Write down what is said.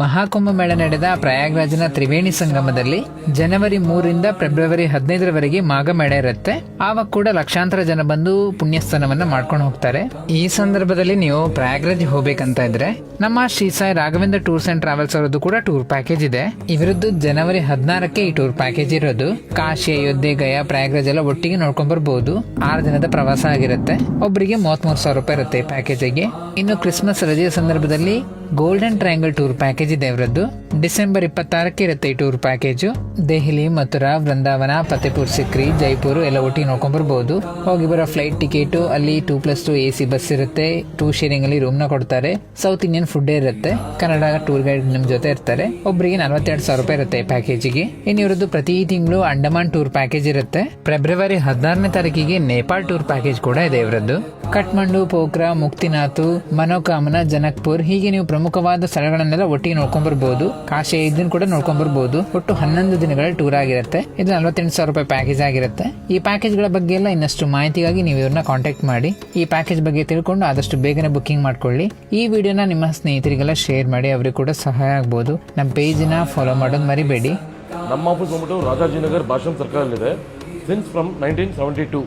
ಮಹಾಕುಂಭ ಮೇಳ ನಡೆದ ಪ್ರಯಾಗ್ರಾಜ್ನ ತ್ರಿವೇಣಿ ಸಂಗಮದಲ್ಲಿ ಜನವರಿ 3ರಿಂದ ಫೆಬ್ರವರಿ 15ರವರೆಗೆ ಮಾಘ ಮೇಳ ಇರುತ್ತೆ. ಆವಾಗ ಕೂಡ ಲಕ್ಷಾಂತರ ಜನ ಬಂದು ಪುಣ್ಯಸ್ಥಾನವನ್ನ ಮಾಡ್ಕೊಂಡು ಹೋಗ್ತಾರೆ. ಈ ಸಂದರ್ಭದಲ್ಲಿ ನೀವು ಪ್ರಯಾಗ್ರಾಜ್ ಹೋಗ್ಬೇಕಂತ ಇದ್ರೆ ನಮ್ಮ Shri Sai Raghavendra tours and travels ಅವರದ್ದು ಕೂಡ ಟೂರ್ ಪ್ಯಾಕೇಜ್ ಇದೆ. ಇವರದ್ದು ಜನವರಿ 16ಕ್ಕೆ ಈ ಟೂರ್ ಪ್ಯಾಕೇಜ್ ಇರೋದು. ಕಾಶಿ, ಅಯೋಧ್ಯೆ, ಗಯಾ, ಪ್ರಯಾಗ್ರಾಜ್ ಎಲ್ಲ ಒಟ್ಟಿಗೆ ನೋಡ್ಕೊಂಡ್ ಬರ್ಬಹುದು. 6 ದಿನದ ಪ್ರವಾಸ ಆಗಿರುತ್ತೆ. ಒಬ್ಬರಿಗೆ 33,000 ರೂಪಾಯಿ ಇರುತ್ತೆ ಪ್ಯಾಕೇಜಿಗೆ. ಇನ್ನು ಕ್ರಿಸ್ಮಸ್ ರಜೆಯ ಸಂದರ್ಭದಲ್ಲಿ ಗೋಲ್ಡನ್ ಟ್ರಯಾಂಗಲ್ ಟೂರ್ ಪ್ಯಾಕೇಜ್ ಇದೆ ಇವರದ್ದು. ಡಿಸೆಂಬರ್ 26ಕ್ಕೆ ಇರುತ್ತೆ ಈ ಟೂರ್ ಪ್ಯಾಕೇಜು. ದೆಹಲಿ, ಮಥುರಾ, ವೃಂದಾವನ, ಫತೇಪುರ್ ಸಿಕ್ರಿ, ಜೈಪುರ್ ಎಲ್ಲ ಒಟ್ಟಿಗೆ ನೋಡ್ಕೊಂಡ್ ಬರ್ಬಹುದು. ಹೋಗಿ ಬರೋ ಫ್ಲೈಟ್ ಟಿಕೆಟ್, ಅಲ್ಲಿ 2+2 AC ಬಸ್ ಇರುತ್ತೆ. 2 ಶೇರಿಂಗ್ ಅಲ್ಲಿ ರೂಮ್ ನ ಕೊಡ್ತಾರೆ. ಸೌತ್ ಇಂಡಿಯನ್ ಫುಡ್ ಇರುತ್ತೆ. ಕನ್ನಡ ಟೂರ್ ಗೈಡ್ ನಿಮ್ ಜೊತೆ ಇರ್ತಾರೆ. ಒಬ್ಬರಿಗೆ 42,000 ರೂಪಾಯಿ ಇರುತ್ತೆ ಪ್ಯಾಕೇಜಿಗೆ. ಇನ್ನು ಇವರದ್ದು ಪ್ರತಿ ತಿಂಗಳು ಅಂಡಮಾನ್ ಟೂರ್ ಪ್ಯಾಕೇಜ್ ಇರುತ್ತೆ. ಫೆಬ್ರವರಿ 14ನೇ ತಾರೀಕಿಗೆ ನೇಪಾಳ ಟೂರ್ ಪ್ಯಾಕೇಜ್ ಕೂಡ ಇದೆ ಇವರದ್ದು. ಕಠ್ಮಂಡು, ಪೋಖ್ರಾ, ಮುಕ್ತಿನಾಥ್, ಮನೋಕಾಮನ, ಜನಕ್ಪುರ್ ಹೀಗೆ ನೀವು ಪ್ರಮುಖವಾದ ಸ್ಥಳಗಳನ್ನೆಲ್ಲ ಒಟ್ಟಿಗೆ ನೋಡ್ಕೊಂಡ್ ಬರ್ಬಹುದು. ಕಾಶಿ ಇದನ್ನು ಕೂಡ ನೋಡ್ಕೊಂಡ್ ಬರ್ಬಹುದು. ಒಟ್ಟು 11 ದಿನಗಳ ಟೂರ್ ಆಗಿರುತ್ತೆ. ಇದು 48,000 ರೂಪಾಯಿ ಪ್ಯಾಕೇಜ್ ಆಗಿರುತ್ತೆ. ಈ ಪ್ಯಾಕೇಜ್ ಗಳ ಬಗ್ಗೆ ಎಲ್ಲ ಇನ್ನಷ್ಟು ಮಾಹಿತಿಗಾಗಿ ನೀವು ಇವ್ರನ್ನ ಕಾಂಟ್ಯಾಕ್ಟ್ ಮಾಡಿ ಈ ಪ್ಯಾಕೇಜ್ ಬಗ್ಗೆ ತಿಳ್ಕೊಂಡು ಆದಷ್ಟು ಬೇಗನೆ ಬುಕ್ಕಿಂಗ್ ಮಾಡ್ಕೊಳ್ಳಿ. ಈ ವಿಡಿಯೋನ ನಿಮ್ಮ ಸ್ನೇಹಿತರಿಗೆಲ್ಲ ಶೇರ್ ಮಾಡಿ, ಅವ್ರಿಗೆ ಕೂಡ ಸಹಾಯ ಆಗ್ಬಹುದು. ನಮ್ಮ ಪೇಜ್ನ ಫಾಲೋ ಮಾಡೋದು ಮರಿಬೇಡಿ. ನಮ್ಮ ಆಫೀಸ್ ಬಂದ್ಬಿಟ್ಟು ರಾಜಾಜಿನಗರ್ ಭಾಷಂ ಸರ್ಕಲ್ ಇದೆ. Since from 1972